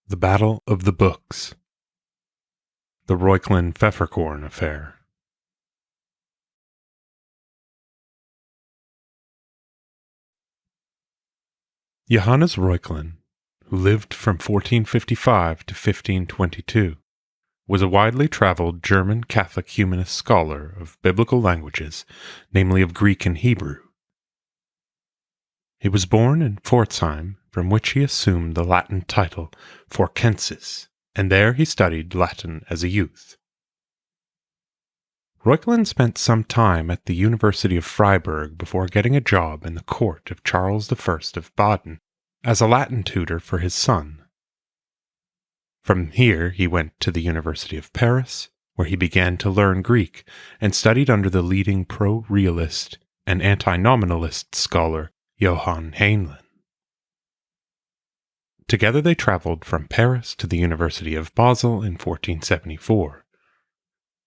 The Battle of the Books. The Reuchlin-Pfefferkorn Affair. Johannes Reuchlin, who lived from 1455 to 1522, was a widely traveled German Catholic humanist scholar of biblical languages, namely of Greek and Hebrew. He was born in Pforzheim, from which he assumed the Latin title Forcensis, and there he studied Latin as a youth. Reuchlin spent some time at the University of Freiburg before getting a job in the court of Charles I of Baden as a Latin tutor for his son. From here he went to the University of Paris, where he began to learn Greek and studied under the leading pro-realist and anti-nominalist scholar Johann. Together they traveled from Paris to the University of Basel in 1474.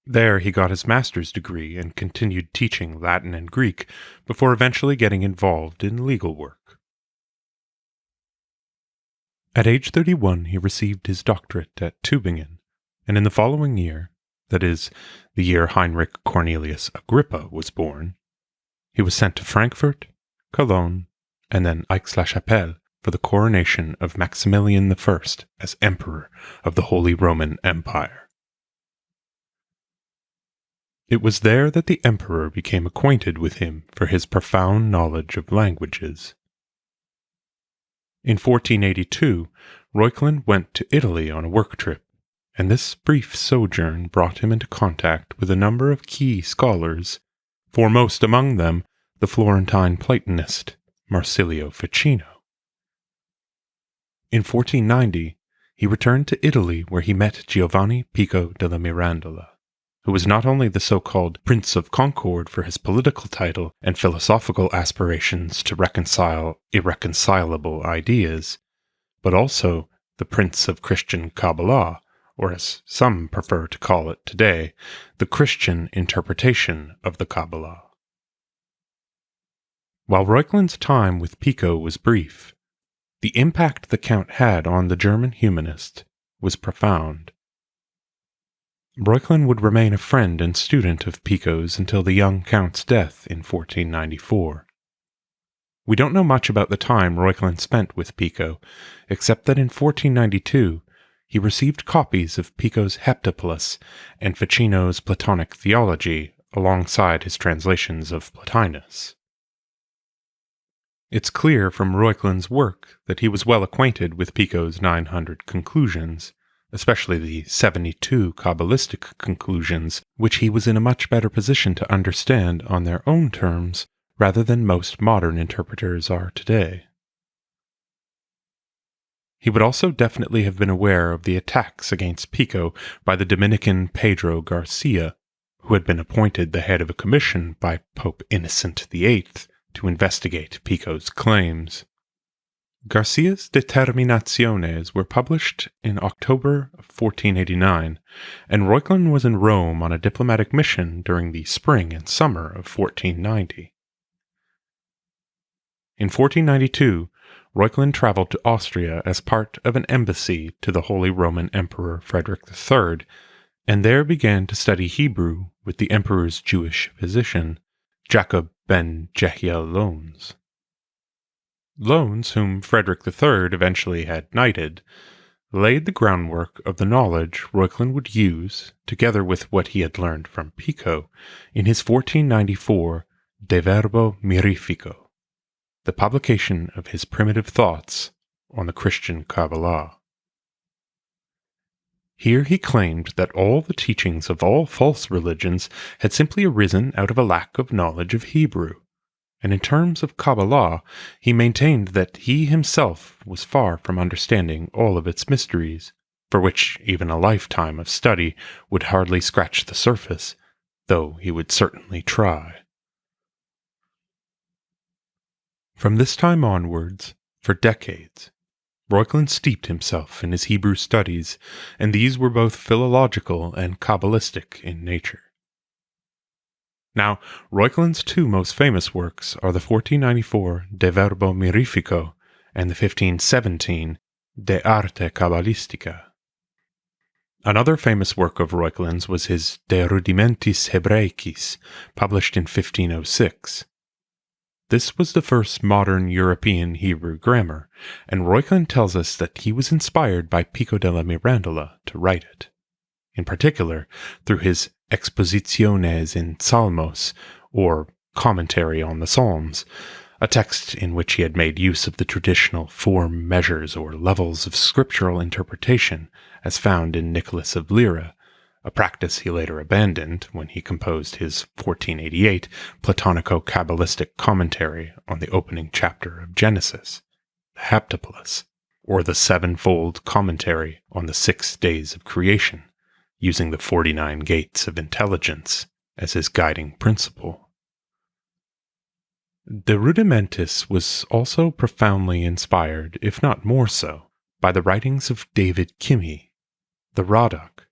There he got his master's degree and continued teaching Latin and Greek before eventually getting involved in legal work. At age 31 he received his doctorate at Tübingen, and in the following year, that is, the year Heinrich Cornelius Agrippa was born, he was sent to Frankfurt, Cologne, and then Aix-la-Chapelle for the coronation of Maximilian I as Emperor of the Holy Roman Empire. It was there that the emperor became acquainted with him for his profound knowledge of languages. In 1482, Reuchlin went to Italy on a work trip, and this brief sojourn brought him into contact with a number of key scholars, foremost among them the Florentine Platonist Marsilio Ficino. In 1490, he returned to Italy where he met Giovanni Pico della Mirandola, who was not only the so-called Prince of Concord for his political title and philosophical aspirations to reconcile irreconcilable ideas, but also the Prince of Christian Kabbalah, or as some prefer to call it today, the Christian interpretation of the Kabbalah. While Reuchlin's time with Pico was brief, the impact the Count had on the German humanist was profound. Reuchlin would remain a friend and student of Pico's until the young Count's death in 1494. We don't know much about the time Reuchlin spent with Pico, except that in 1492 he received copies of Pico's Heptaplus and Ficino's Platonic theology alongside his translations of Plotinus. It's clear from Reuchlin's work that he was well acquainted with Pico's 900 conclusions, especially the 72 Kabbalistic conclusions, which he was in a much better position to understand on their own terms rather than most modern interpreters are today. He would also definitely have been aware of the attacks against Pico by the Dominican Pedro Garcia, who had been appointed the head of a commission by Pope Innocent VIII to investigate Pico's claims. Garcia's Determinaciones were published in October of 1489, and Reuchlin was in Rome on a diplomatic mission during the spring and summer of 1490. In 1492, Reuchlin traveled to Austria as part of an embassy to the Holy Roman Emperor Frederick III, and there began to study Hebrew with the emperor's Jewish physician, Jacob ben Jehiel Lones. Lones, whom Frederick III eventually had knighted, laid the groundwork of the knowledge Reuchlin would use, together with what he had learned from Pico, in his 1494 De Verbo Mirifico, the publication of his primitive thoughts on the Christian Kabbalah. Here he claimed that all the teachings of all false religions had simply arisen out of a lack of knowledge of Hebrew, and in terms of Kabbalah, he maintained that he himself was far from understanding all of its mysteries, for which even a lifetime of study would hardly scratch the surface, though he would certainly try. From this time onwards, for decades, Reuchlin steeped himself in his Hebrew studies, and these were both philological and Kabbalistic in nature. Now, Reuchlin's two most famous works are the 1494 De Verbo Mirifico and the 1517 De Arte Kabbalistica. Another famous work of Reuchlin's was his De Rudimentis Hebraicis, published in 1506. This was the first modern European Hebrew grammar, and Reuchlin tells us that he was inspired by Pico della Mirandola to write it. In particular, through his Expositiones in Psalmos, or Commentary on the Psalms, a text in which he had made use of the traditional form measures or levels of scriptural interpretation as found in Nicholas of Lyra, a practice he later abandoned when he composed his 1488 Platonico-Kabbalistic commentary on the opening chapter of Genesis, the Heptapolis, or the sevenfold commentary on the 6 days of creation, using the 49 gates of intelligence as his guiding principle. De Rudimentis was also profoundly inspired, if not more so, by the writings of David Kimhi, the Radak,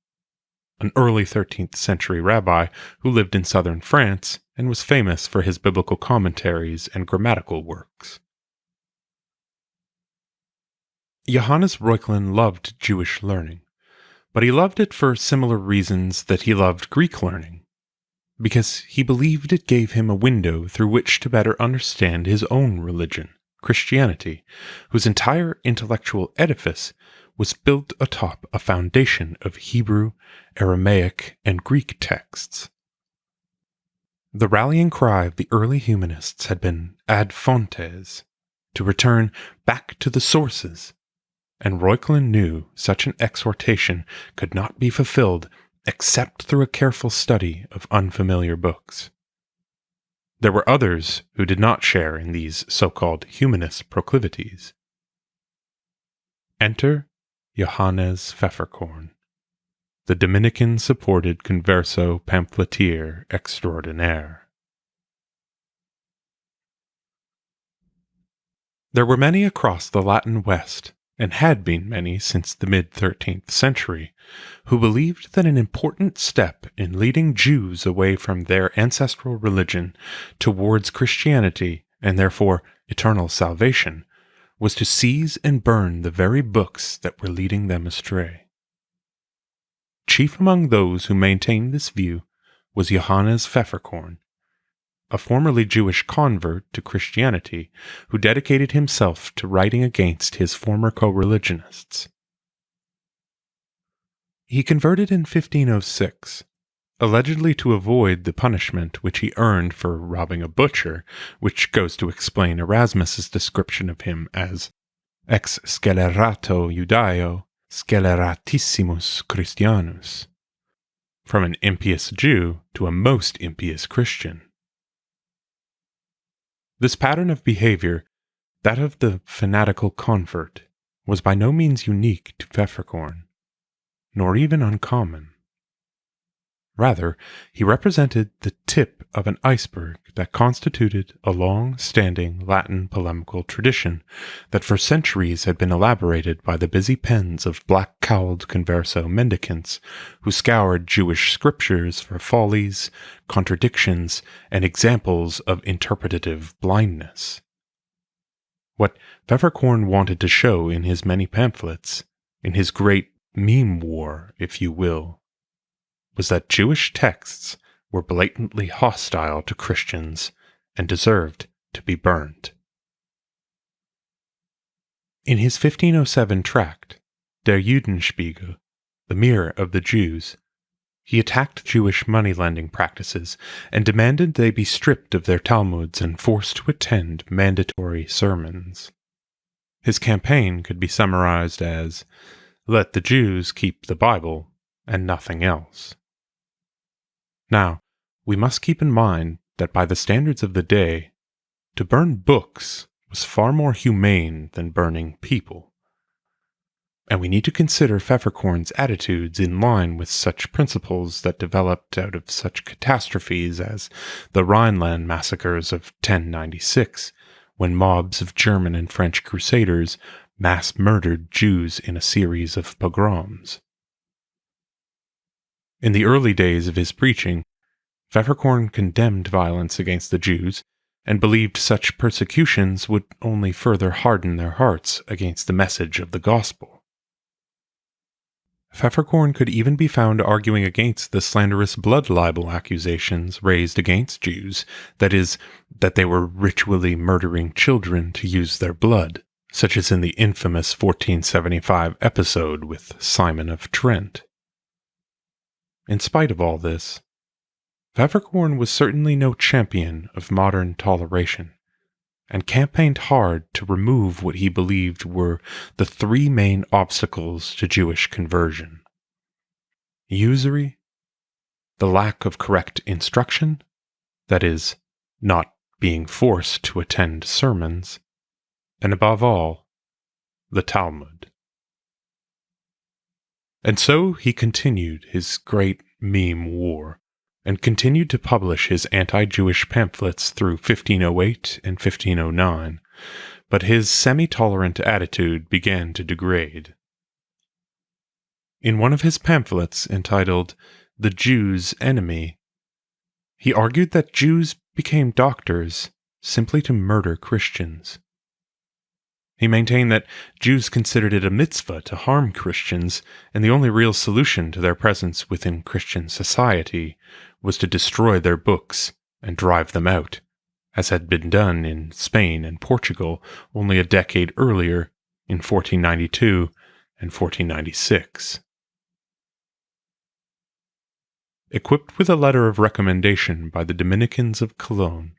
an early 13th century rabbi who lived in southern France and was famous for his biblical commentaries and grammatical works. Johannes Reuchlin loved Jewish learning, but he loved it for similar reasons that he loved Greek learning, because he believed it gave him a window through which to better understand his own religion, Christianity, whose entire intellectual edifice was built atop a foundation of Hebrew, Aramaic, and Greek texts. The rallying cry of the early humanists had been ad fontes, to return back to the sources, and Reuchlin knew such an exhortation could not be fulfilled except through a careful study of unfamiliar books. There were others who did not share in these so-called humanist proclivities. Enter Johannes Pfefferkorn, the Dominican-supported converso pamphleteer extraordinaire. There were many across the Latin West, and had been many since the mid-13th century, who believed that an important step in leading Jews away from their ancestral religion towards Christianity, and therefore eternal salvation, was to seize and burn the very books that were leading them astray. Chief among those who maintained this view was Johannes Pfefferkorn, a formerly Jewish convert to Christianity who dedicated himself to writing against his former co-religionists. He converted in 1506, allegedly to avoid the punishment which he earned for robbing a butcher, which goes to explain Erasmus's description of him as ex scelerato Judaeo sceleratissimus Christianus, from an impious Jew to a most impious Christian. This pattern of behavior, that of the fanatical convert, was by no means unique to Pfefferkorn, nor even uncommon. Rather, he represented the tip of an iceberg that constituted a long-standing Latin polemical tradition that for centuries had been elaborated by the busy pens of black-cowled converso mendicants who scoured Jewish scriptures for follies, contradictions, and examples of interpretative blindness. What Pfefferkorn wanted to show in his many pamphlets, in his great meme war, if you will, was that Jewish texts were blatantly hostile to Christians and deserved to be burned. In his 1507 tract, Der Judenspiegel, the Mirror of the Jews, he attacked Jewish money-lending practices and demanded they be stripped of their Talmuds and forced to attend mandatory sermons. His campaign could be summarized as, "Let the Jews keep the Bible and nothing else." Now, we must keep in mind that by the standards of the day, to burn books was far more humane than burning people. And we need to consider Pfefferkorn's attitudes in line with such principles that developed out of such catastrophes as the Rhineland massacres of 1096, when mobs of German and French crusaders mass murdered Jews in a series of pogroms. In the early days of his preaching, Pfefferkorn condemned violence against the Jews and believed such persecutions would only further harden their hearts against the message of the gospel. Pfefferkorn could even be found arguing against the slanderous blood libel accusations raised against Jews, that is, that they were ritually murdering children to use their blood, such as in the infamous 1475 episode with Simon of Trent. In spite of all this, Pfefferkorn was certainly no champion of modern toleration, and campaigned hard to remove what he believed were the three main obstacles to Jewish conversion: usury, the lack of correct instruction, that is, not being forced to attend sermons, and above all, the Talmud. And so he continued his great meme war, and continued to publish his anti-Jewish pamphlets through 1508 and 1509, but his semi-tolerant attitude began to degrade. In one of his pamphlets entitled The Jew's Enemy, he argued that Jews became doctors simply to murder Christians. He maintained that Jews considered it a mitzvah to harm Christians, and the only real solution to their presence within Christian society was to destroy their books and drive them out, as had been done in Spain and Portugal only a decade earlier in 1492 and 1496. Equipped with a letter of recommendation by the Dominicans of Cologne,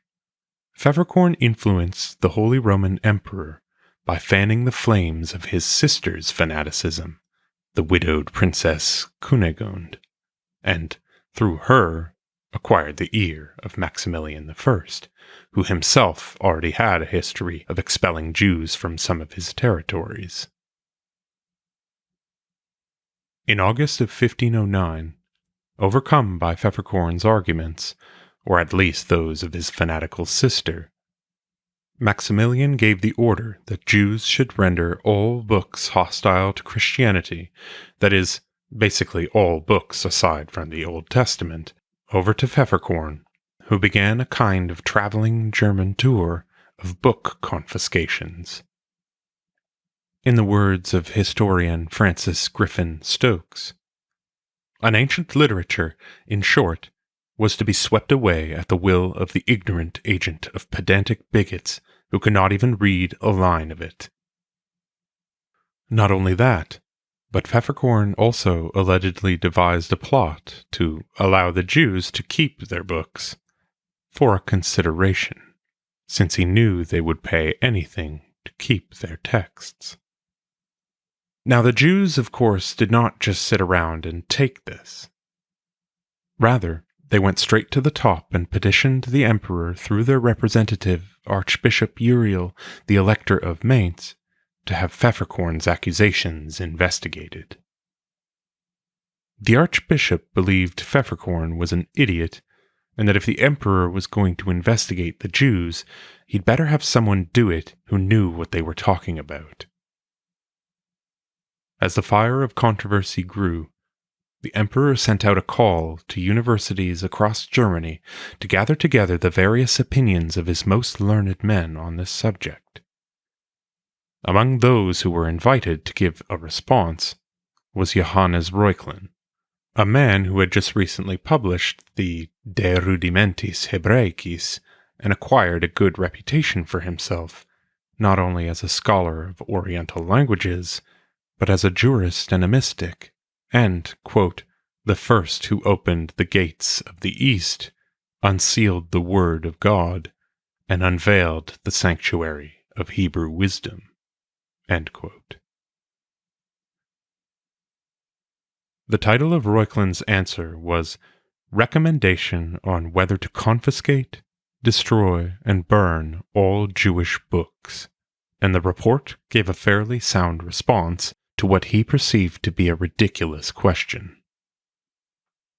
Pfefferkorn influenced the Holy Roman Emperor by fanning the flames of his sister's fanaticism, the widowed Princess Cunegund, and, through her, acquired the ear of Maximilian I, who himself already had a history of expelling Jews from some of his territories. In August of 1509, overcome by Pfefferkorn's arguments, or at least those of his fanatical sister, Maximilian gave the order that Jews should render all books hostile to Christianity, that is, basically all books aside from the Old Testament, over to Pfefferkorn, who began a kind of traveling German tour of book confiscations. In the words of historian Francis Griffin Stokes, an ancient literature, in short, was to be swept away at the will of the ignorant agent of pedantic bigots who could not even read a line of it. Not only that, but Pfefferkorn also allegedly devised a plot to allow the Jews to keep their books, for a consideration, since he knew they would pay anything to keep their texts. Now the Jews, of course, did not just sit around and take this. Rather, they went straight to the top and petitioned the emperor through their representative, Archbishop Uriel, the Elector of Mainz, to have Pfefferkorn's accusations investigated. The archbishop believed Pfefferkorn was an idiot, and that if the emperor was going to investigate the Jews, he'd better have someone do it who knew what they were talking about. As the fire of controversy grew, the emperor sent out a call to universities across Germany to gather together the various opinions of his most learned men on this subject. Among those who were invited to give a response was Johannes Reuchlin, a man who had just recently published the De Rudimentis Hebraicis and acquired a good reputation for himself, not only as a scholar of Oriental languages, but as a jurist and a mystic, and, quote, the first who opened the gates of the East, unsealed the word of God, and unveiled the sanctuary of Hebrew wisdom, end quote. The title of Reuchlin's answer was Recommendation on Whether to Confiscate, Destroy, and Burn All Jewish Books, and the report gave a fairly sound response to what he perceived to be a ridiculous question.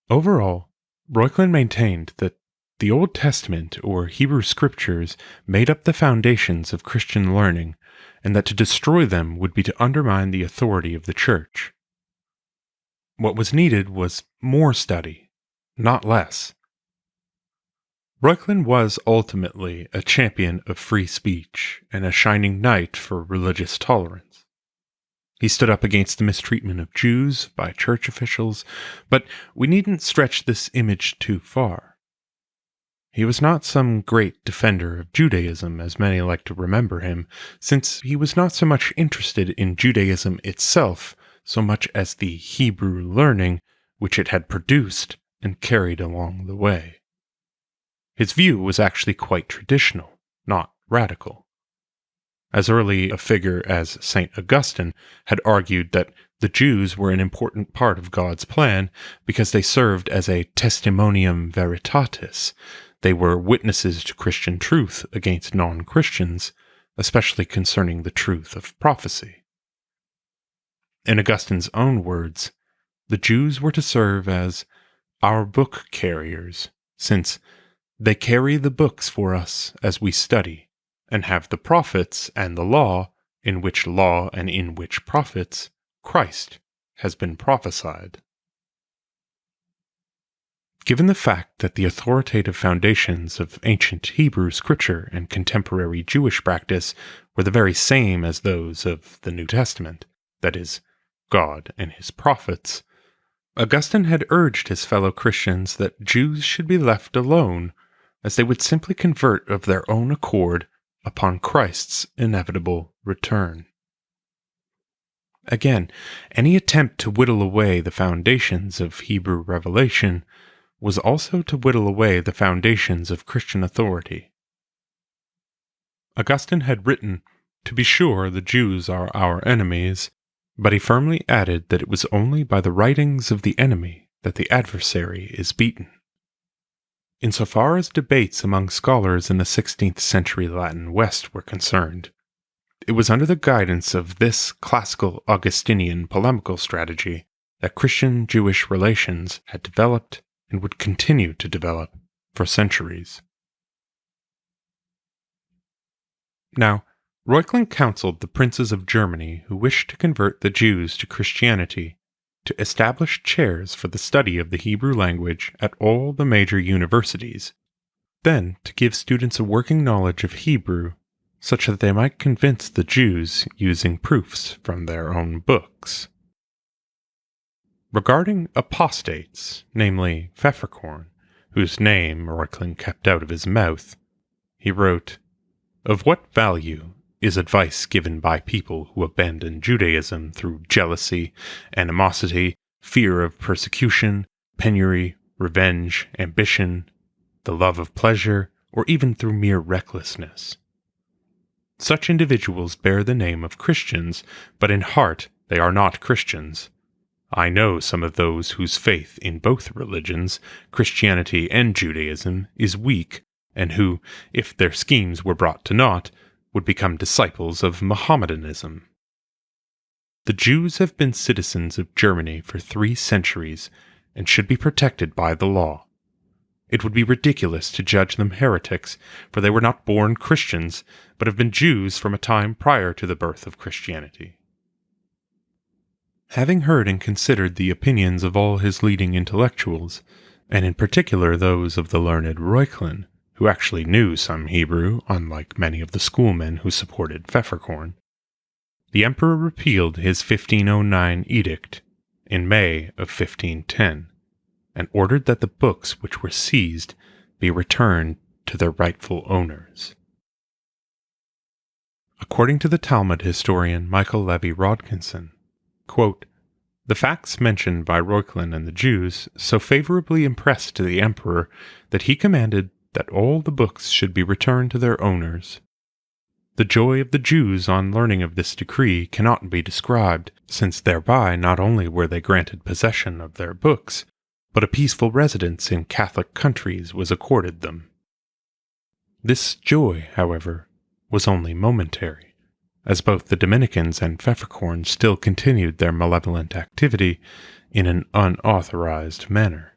Overall, Reuchlin maintained that the Old Testament or Hebrew Scriptures made up the foundations of Christian learning, and that to destroy them would be to undermine the authority of the Church. What was needed was more study, not less. Reuchlin was ultimately a champion of free speech and a shining knight for religious tolerance. He stood up against the mistreatment of Jews by church officials, but we needn't stretch this image too far. He was not some great defender of Judaism, as many like to remember him, since he was not so much interested in Judaism itself, so much as the Hebrew learning which it had produced and carried along the way. His view was actually quite traditional, not radical. As early a figure as St. Augustine had argued that the Jews were an important part of God's plan because they served as a testimonium veritatis. They were witnesses to Christian truth against non-Christians, especially concerning the truth of prophecy. In Augustine's own words, the Jews were to serve as our book carriers, since they carry the books for us as we study, and have the prophets and the law, in which law and in which prophets, Christ has been prophesied. Given the fact that the authoritative foundations of ancient Hebrew scripture and contemporary Jewish practice were the very same as those of the New Testament, that is, God and his prophets, Augustine had urged his fellow Christians that Jews should be left alone, as they would simply convert of their own accord upon Christ's inevitable return. Again, any attempt to whittle away the foundations of Hebrew revelation was also to whittle away the foundations of Christian authority. Augustine had written, "To be sure, the Jews are our enemies," but he firmly added that it was only by the writings of the enemy that the adversary is beaten. Insofar as debates among scholars in the 16th century Latin West were concerned, it was under the guidance of this classical Augustinian polemical strategy that Christian-Jewish relations had developed and would continue to develop for centuries. Now, Reuchlin counseled the princes of Germany who wished to convert the Jews to Christianity to establish chairs for the study of the Hebrew language at all the major universities, then to give students a working knowledge of Hebrew such that they might convince the Jews using proofs from their own books. Regarding apostates, namely Pfefferkorn, whose name Reuchlin kept out of his mouth, he wrote, "Of what value is advice given by people who abandon Judaism through jealousy, animosity, fear of persecution, penury, revenge, ambition, the love of pleasure, or even through mere recklessness? Such individuals bear the name of Christians, but in heart they are not Christians. I know some of those whose faith in both religions, Christianity and Judaism, is weak, and who, if their schemes were brought to naught, would become disciples of Mohammedanism. The Jews have been citizens of Germany for 3 centuries and should be protected by the law. It would be ridiculous to judge them heretics, for they were not born Christians, but have been Jews from a time prior to the birth of Christianity." Having heard and considered the opinions of all his leading intellectuals, and in particular those of the learned Reuchlin, who actually knew some Hebrew, unlike many of the schoolmen who supported Pfefferkorn, the emperor repealed his 1509 edict in May of 1510, and ordered that the books which were seized be returned to their rightful owners. According to the Talmud historian Michael Levy Rodkinson, quote, "The facts mentioned by Reuchlin and the Jews so favorably impressed the emperor that he commanded that all the books should be returned to their owners. The joy of the Jews on learning of this decree cannot be described, since thereby not only were they granted possession of their books, but a peaceful residence in Catholic countries was accorded them. This joy, however, was only momentary, as both the Dominicans and Pfefferkorn still continued their malevolent activity in an unauthorized manner.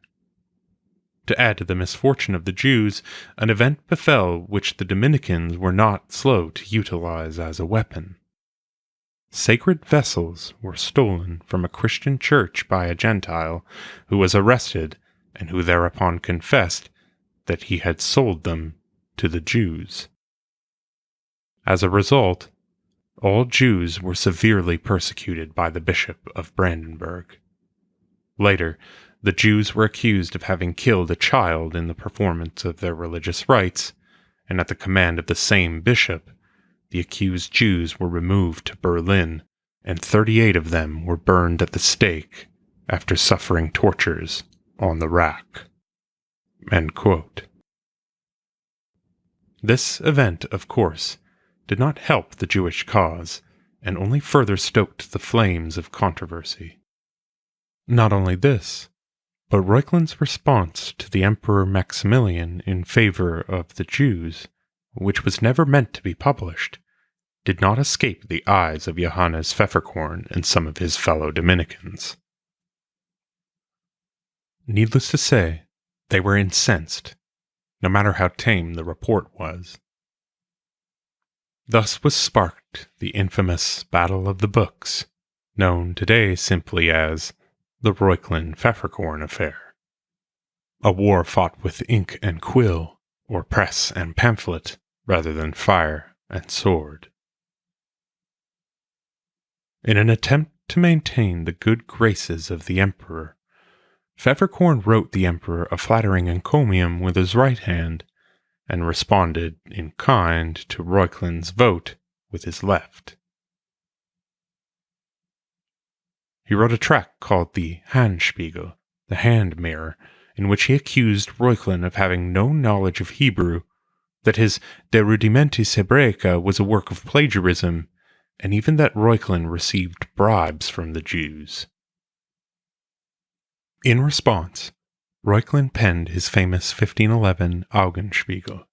To add to the misfortune of the Jews, an event befell which the Dominicans were not slow to utilize as a weapon. Sacred vessels were stolen from a Christian church by a Gentile, who was arrested, and who thereupon confessed that he had sold them to the Jews. As a result, all Jews were severely persecuted by the Bishop of Brandenburg. Later, the Jews were accused of having killed a child in the performance of their religious rites, and at the command of the same bishop, the accused Jews were removed to Berlin, and 38 of them were burned at the stake after suffering tortures on the rack. End quote. This event, of course, did not help the Jewish cause, and only further stoked the flames of controversy. Not only this, but Reuchlin's response to the Emperor Maximilian in favor of the Jews, which was never meant to be published, did not escape the eyes of Johannes Pfefferkorn and some of his fellow Dominicans. Needless to say, they were incensed, no matter how tame the report was. Thus was sparked the infamous Battle of the Books, known today simply as the Reuchlin-Pfefferkorn affair. A war fought with ink and quill, or press and pamphlet, rather than fire and sword. In an attempt to maintain the good graces of the emperor, Pfefferkorn wrote the emperor a flattering encomium with his right hand, and responded in kind to Reuchlin's vote with his left. He wrote a tract called the Handspiegel, the Hand Mirror, in which he accused Reuchlin of having no knowledge of Hebrew, that his De Rudimentis Hebraica was a work of plagiarism, and even that Reuchlin received bribes from the Jews. In response, Reuchlin penned his famous 1511 Augenspiegel,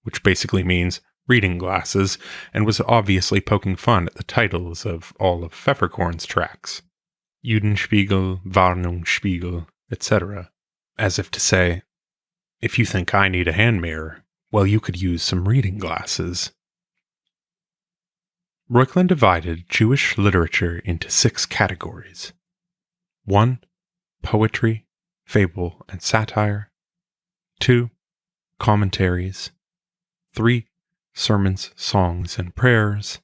which basically means reading glasses, and was obviously poking fun at the titles of all of Pfefferkorn's tracts, Judenspiegel, Warnungsspiegel, etc., as if to say, if you think I need a hand mirror, well, you could use some reading glasses. Reuchlin divided Jewish literature into 6 categories. 1. Poetry, fable, and satire. 2. Commentaries. 3. Sermons, songs, and prayers.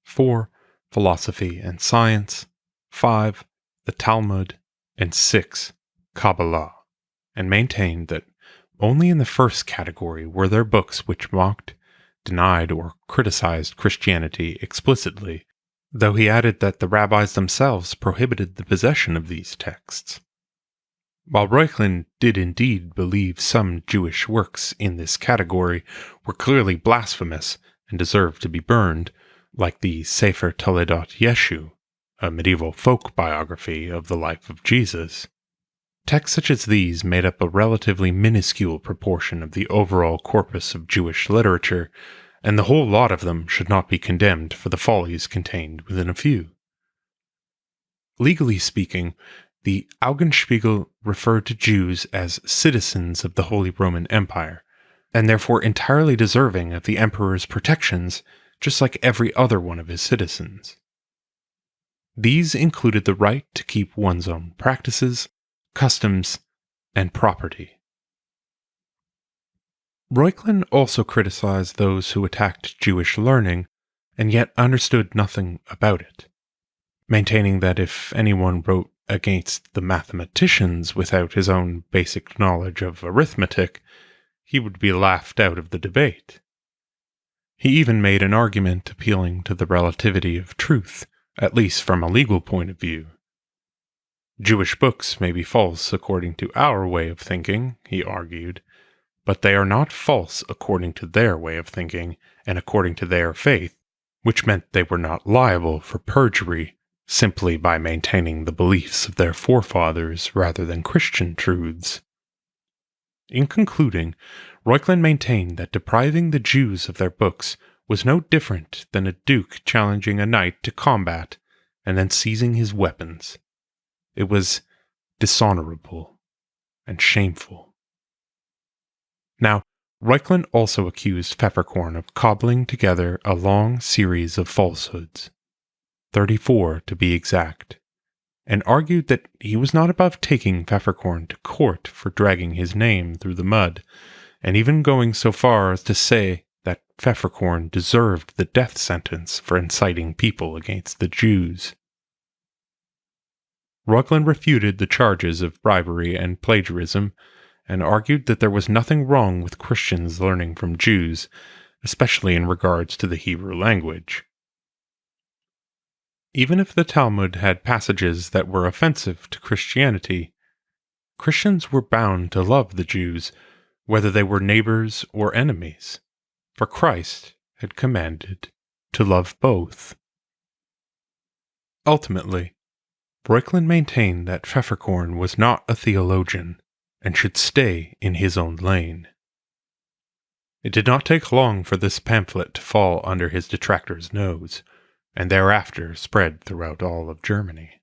4. Philosophy and science. 5. The Talmud. And 6. Kabbalah, and maintained that only in the first category were there books which mocked, denied, or criticized Christianity explicitly, though he added that the rabbis themselves prohibited the possession of these texts. While Reuchlin did indeed believe some Jewish works in this category were clearly blasphemous and deserved to be burned, like the Sefer Toledot Yeshu, a medieval folk biography of the life of Jesus, texts such as these made up a relatively minuscule proportion of the overall corpus of Jewish literature, and the whole lot of them should not be condemned for the follies contained within a few. Legally speaking, the Augenspiegel referred to Jews as citizens of the Holy Roman Empire, and therefore entirely deserving of the emperor's protections, just like every other one of his citizens. These included the right to keep one's own practices, customs, and property. Reuchlin also criticized those who attacked Jewish learning, and yet understood nothing about it, maintaining that if anyone wrote against the mathematicians without his own basic knowledge of arithmetic, he would be laughed out of the debate. He even made an argument appealing to the relativity of truth, at least from a legal point of view. Jewish books may be false according to our way of thinking, he argued, but they are not false according to their way of thinking and according to their faith, which meant they were not liable for perjury simply by maintaining the beliefs of their forefathers rather than Christian truths. In concluding, Reuchlin maintained that depriving the Jews of their books was no different than a duke challenging a knight to combat and then seizing his weapons. It was dishonorable and shameful. Now, Reuchlin also accused Pfefferkorn of cobbling together a long series of falsehoods, 34 to be exact, and argued that he was not above taking Pfefferkorn to court for dragging his name through the mud, and even going so far as to say that Pfefferkorn deserved the death sentence for inciting people against the Jews. Reuchlin refuted the charges of bribery and plagiarism, and argued that there was nothing wrong with Christians learning from Jews, especially in regards to the Hebrew language. Even if the Talmud had passages that were offensive to Christianity, Christians were bound to love the Jews, whether they were neighbors or enemies, for Christ had commanded to love both. Ultimately, Reuchlin maintained that Pfefferkorn was not a theologian and should stay in his own lane. It did not take long for this pamphlet to fall under his detractors' nose, and thereafter spread throughout all of Germany.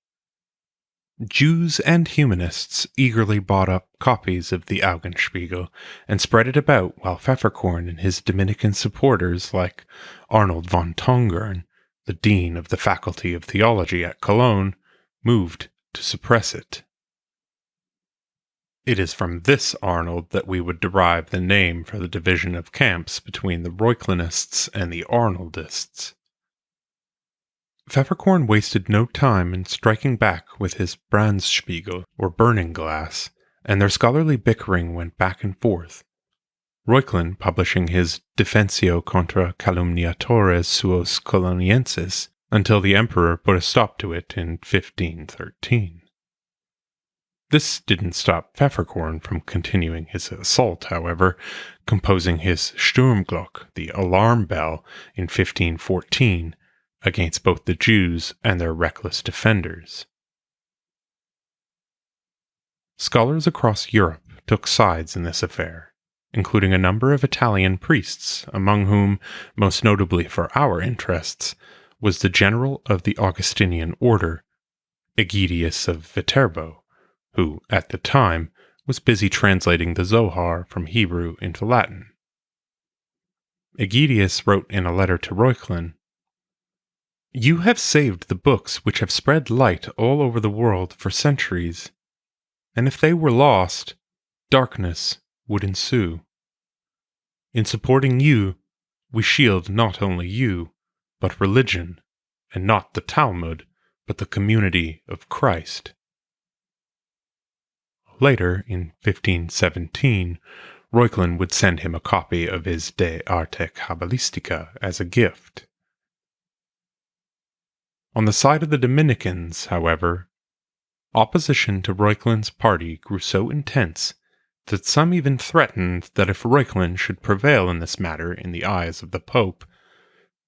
Jews and humanists eagerly bought up copies of the Augenspiegel and spread it about, while Pfefferkorn and his Dominican supporters like Arnold von Tongern, the dean of the Faculty of Theology at Cologne, moved to suppress it. It is from this Arnold that we would derive the name for the division of camps between the Reuchlinists and the Arnoldists. Pfefferkorn wasted no time in striking back with his Brandspiegel, or burning glass, and their scholarly bickering went back and forth, Reuchlin publishing his Defensio contra calumniatores suos colonienses until the emperor put a stop to it in 1513. This didn't stop Pfefferkorn from continuing his assault, however, composing his Sturmglock, the alarm bell, in 1514, against both the Jews and their reckless defenders. Scholars across Europe took sides in this affair, including a number of Italian priests, among whom, most notably for our interests, was the general of the Augustinian order, Aegidius of Viterbo, who, at the time, was busy translating the Zohar from Hebrew into Latin. Aegidius wrote in a letter to Reuchlin, "You have saved the books which have spread light all over the world for centuries, and if they were lost, darkness would ensue. In supporting you, we shield not only you, but religion, and not the Talmud, but the community of Christ." Later, in 1517, Reuchlin would send him a copy of his De Arte Cabalistica as a gift. On the side of the Dominicans, however, opposition to Reuchlin's party grew so intense that some even threatened that if Reuchlin should prevail in this matter in the eyes of the Pope,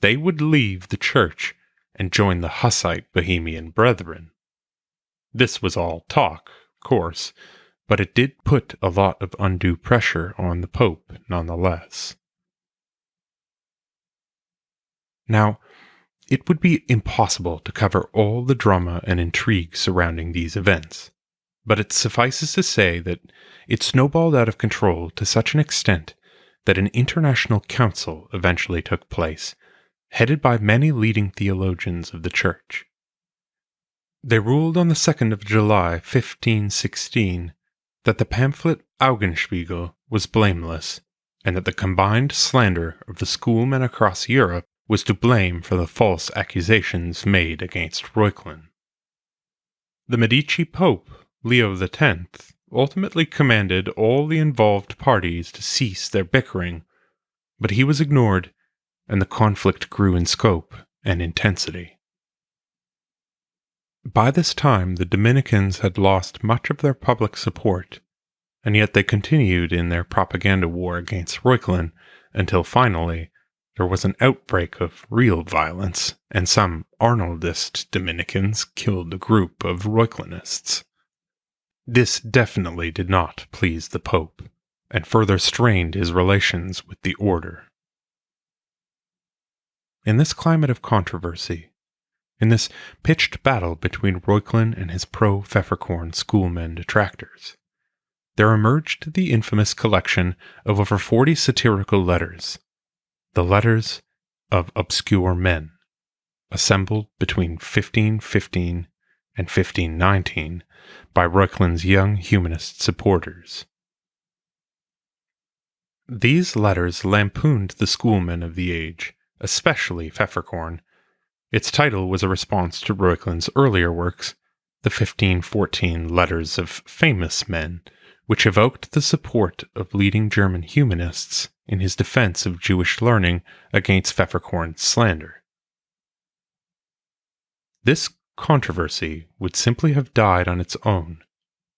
they would leave the Church and join the Hussite Bohemian Brethren. This was all talk, of course, but it did put a lot of undue pressure on the Pope nonetheless. Now, it would be impossible to cover all the drama and intrigue surrounding these events, but it suffices to say that it snowballed out of control to such an extent that an international council eventually took place, headed by many leading theologians of the Church. They ruled on the 2nd of July, 1516, that the pamphlet Augenspiegel was blameless, and that the combined slander of the schoolmen across Europe was to blame for the false accusations made against Reuchlin. The Medici Pope, Leo X, ultimately commanded all the involved parties to cease their bickering, but he was ignored, and the conflict grew in scope and intensity. By this time, the Dominicans had lost much of their public support, and yet they continued in their propaganda war against Reuchlin until finally there was an outbreak of real violence, and some Arnoldist Dominicans killed a group of Reuchlinists. This definitely did not please the Pope, and further strained his relations with the order. In this climate of controversy, in this pitched battle between Reuchlin and his pro-Pfefferkorn schoolmen detractors, there emerged the infamous collection of over 40 satirical letters, the Letters of Obscure Men, assembled between 1515 and 1519 by Reuchlin's young humanist supporters. These letters lampooned the schoolmen of the age, especially Pfefferkorn. Its title was a response to Reuchlin's earlier works, the 1514 Letters of Famous Men, which evoked the support of leading German humanists in his defense of Jewish learning against Pfefferkorn's slander. This controversy would simply have died on its own,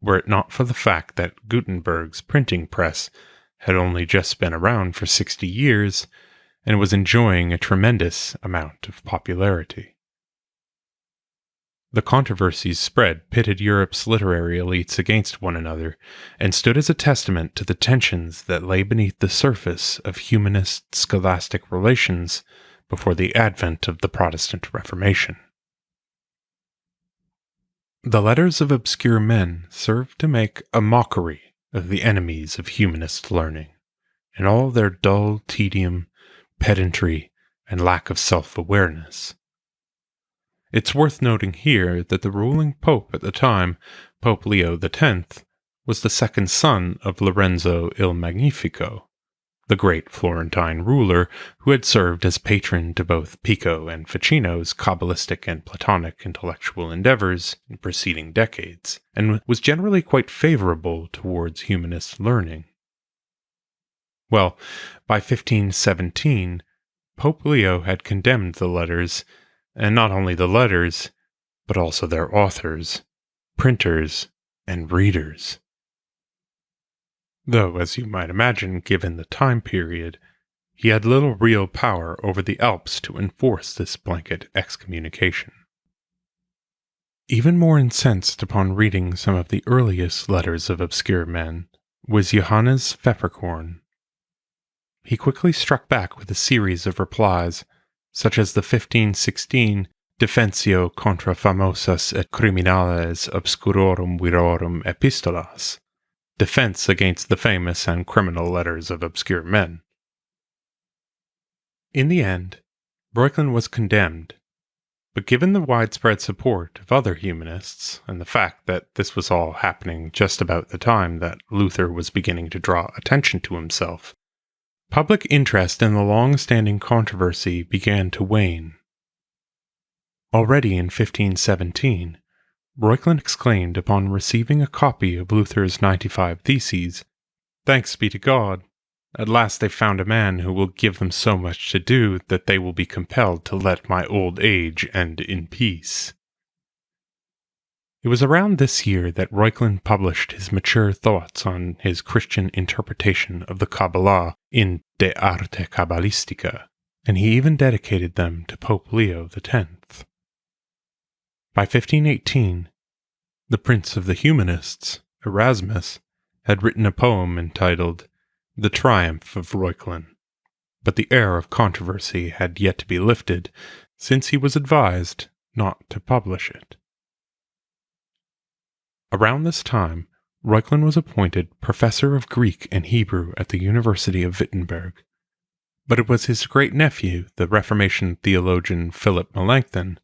were it not for the fact that Gutenberg's printing press had only just been around for 60 years and was enjoying a tremendous amount of popularity. The controversies spread pitted Europe's literary elites against one another and stood as a testament to the tensions that lay beneath the surface of humanist scholastic relations before the advent of the Protestant Reformation. The letters of obscure men served to make a mockery of the enemies of humanist learning, in all their dull tedium, pedantry, and lack of self-awareness. It's worth noting here that the ruling pope at the time, Pope Leo X, was the second son of Lorenzo il Magnifico, the great Florentine ruler who had served as patron to both Pico and Ficino's Kabbalistic and Platonic intellectual endeavors in preceding decades, and was generally quite favorable towards humanist learning. Well, by 1517, Pope Leo had condemned the letters, and not only the letters, but also their authors, printers, and readers. Though, as you might imagine, given the time period, he had little real power over the Alps to enforce this blanket excommunication. Even more incensed upon reading some of the earliest letters of obscure men was Johannes Pfefferkorn. He quickly struck back with a series of replies, such as the 1516 Defensio contra famosas et criminales obscurorum virorum epistolas, defense against the famous and criminal letters of obscure men. In the end, Reuchlin was condemned, but given the widespread support of other humanists and the fact that this was all happening just about the time that Luther was beginning to draw attention to himself, public interest in the long-standing controversy began to wane. Already in 1517, Reuchlin exclaimed upon receiving a copy of Luther's 95 Theses, "Thanks be to God, at last they've found a man who will give them so much to do that they will be compelled to let my old age end in peace." It was around this year that Reuchlin published his mature thoughts on his Christian interpretation of the Kabbalah in De Arte Kabbalistica, and he even dedicated them to Pope Leo X. By 1518, the Prince of the Humanists, Erasmus, had written a poem entitled The Triumph of Reuchlin, but the air of controversy had yet to be lifted, since he was advised not to publish it. Around this time, Reuchlin was appointed professor of Greek and Hebrew at the University of Wittenberg, but it was his great-nephew, the Reformation theologian Philip Melanchthon,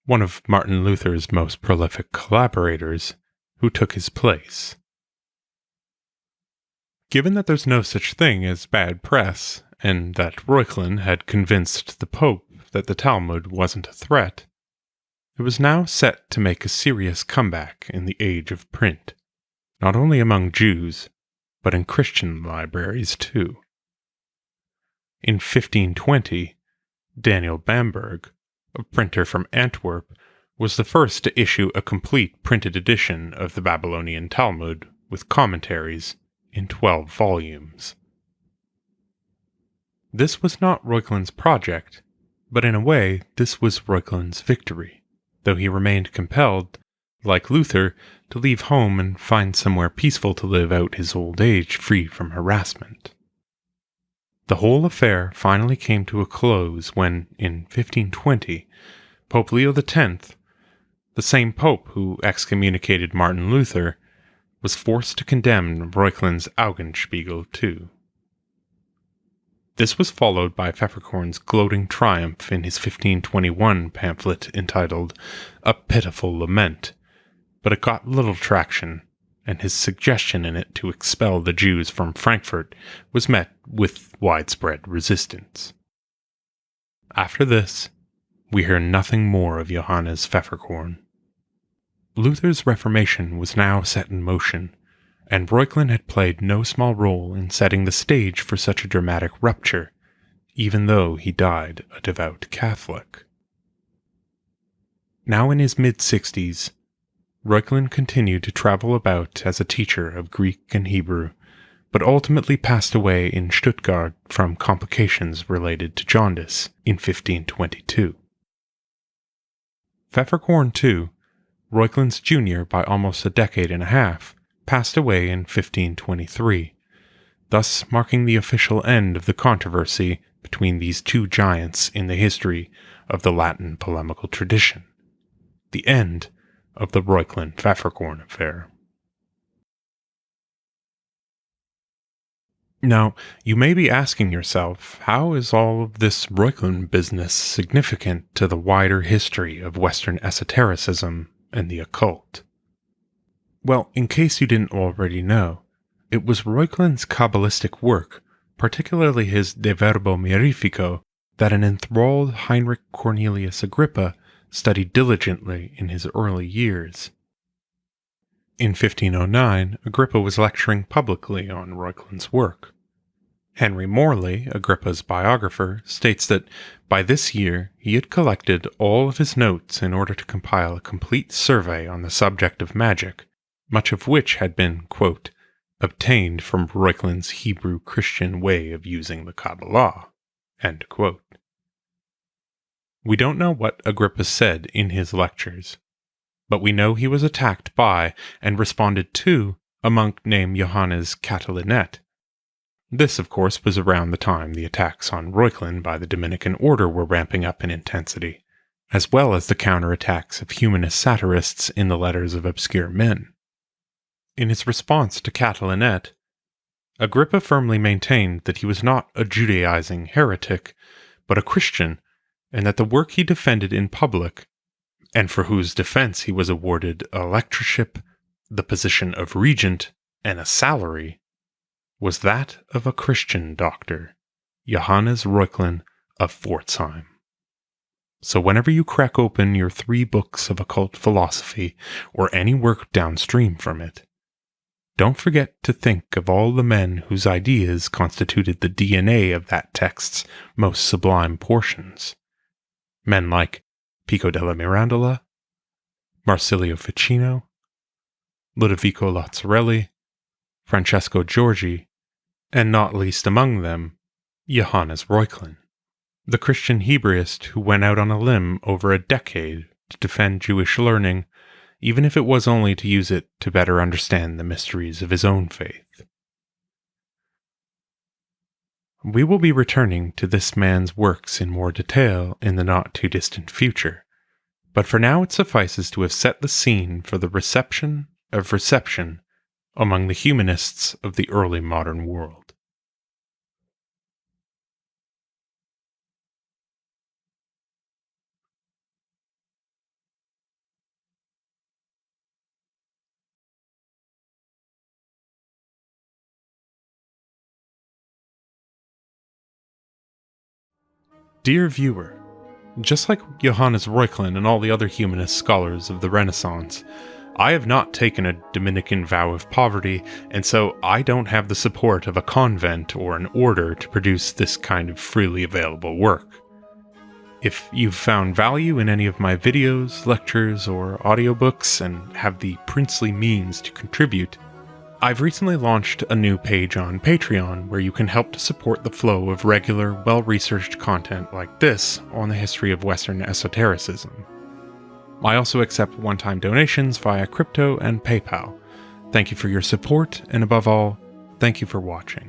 one of Martin Luther's most prolific collaborators, who took his place. Given that there's no such thing as bad press, and that Reuchlin had convinced the Pope that the Talmud wasn't a threat, it was now set to make a serious comeback in the age of print, not only among Jews, but in Christian libraries too. In 1520, Daniel Bamberg, a printer from Antwerp, was the first to issue a complete printed edition of the Babylonian Talmud with commentaries in 12 volumes. This was not Reuchlin's project, but in a way this was Reuchlin's victory, though he remained compelled, like Luther, to leave home and find somewhere peaceful to live out his old age free from harassment. The whole affair finally came to a close when, in 1520, Pope Leo X, the same pope who excommunicated Martin Luther, was forced to condemn Reuchlin's Augenspiegel too. This was followed by Pfefferkorn's gloating triumph in his 1521 pamphlet entitled A Pitiful Lament, but it got little traction, and his suggestion in it to expel the Jews from Frankfurt was met with widespread resistance. After this, we hear nothing more of Johannes Pfefferkorn. Luther's Reformation was now set in motion, and Reuchlin had played no small role in setting the stage for such a dramatic rupture, even though he died a devout Catholic. Now in his mid-60s, Reuchlin continued to travel about as a teacher of Greek and Hebrew, but ultimately passed away in Stuttgart from complications related to jaundice in 1522. Pfefferkorn, too, Reuchlin's junior by almost a decade and a half, passed away in 1523, thus marking the official end of the controversy between these two giants in the history of the Latin polemical tradition, the end of the Reuchlin-Pfefferkorn affair. Now, you may be asking yourself, how is all of this Reuchlin business significant to the wider history of Western esotericism and the occult? Well, in case you didn't already know, it was Reuchlin's Kabbalistic work, particularly his De Verbo Mirifico, that an enthralled Heinrich Cornelius Agrippa studied diligently in his early years. In 1509, Agrippa was lecturing publicly on Reuchlin's work. Henry Morley, Agrippa's biographer, states that by this year he had collected all of his notes in order to compile a complete survey on the subject of magic, much of which had been, quote, obtained from Reuchlin's Hebrew Christian way of using the Kabbalah, end quote. We don't know what Agrippa said in his lectures, but we know he was attacked by and responded to a monk named Johannes Catalinet. This, of course, was around the time the attacks on Reuchlin by the Dominican order were ramping up in intensity, as well as the counterattacks of humanist satirists in the letters of obscure men. In his response to Catalinet, Agrippa firmly maintained that he was not a Judaizing heretic, but a Christian, and that the work he defended in public, and for whose defense he was awarded a lectureship, the position of regent, and a salary, was that of a Christian doctor, Johannes Reuchlin of Pforzheim. So whenever you crack open your 3 books of occult philosophy, or any work downstream from it, don't forget to think of all the men whose ideas constituted the DNA of that text's most sublime portions. Men like Pico della Mirandola, Marsilio Ficino, Ludovico Lazzarelli, Francesco Giorgi, and not least among them, Johannes Reuchlin, the Christian Hebraist who went out on a limb over a decade to defend Jewish learning, even if it was only to use it to better understand the mysteries of his own faith. We will be returning to this man's works in more detail in the not-too-distant future, but for now it suffices to have set the scene for the reception of reception among the humanists of the early modern world. Dear viewer, just like Johannes Reuchlin and all the other humanist scholars of the Renaissance, I have not taken a Dominican vow of poverty, and so I don't have the support of a convent or an order to produce this kind of freely available work. If you've found value in any of my videos, lectures, or audiobooks and have the princely means to contribute, I've recently launched a new page on Patreon where you can help to support the flow of regular, well-researched content like this on the history of Western esotericism. I also accept one-time donations via crypto and PayPal. Thank you for your support, and above all, thank you for watching.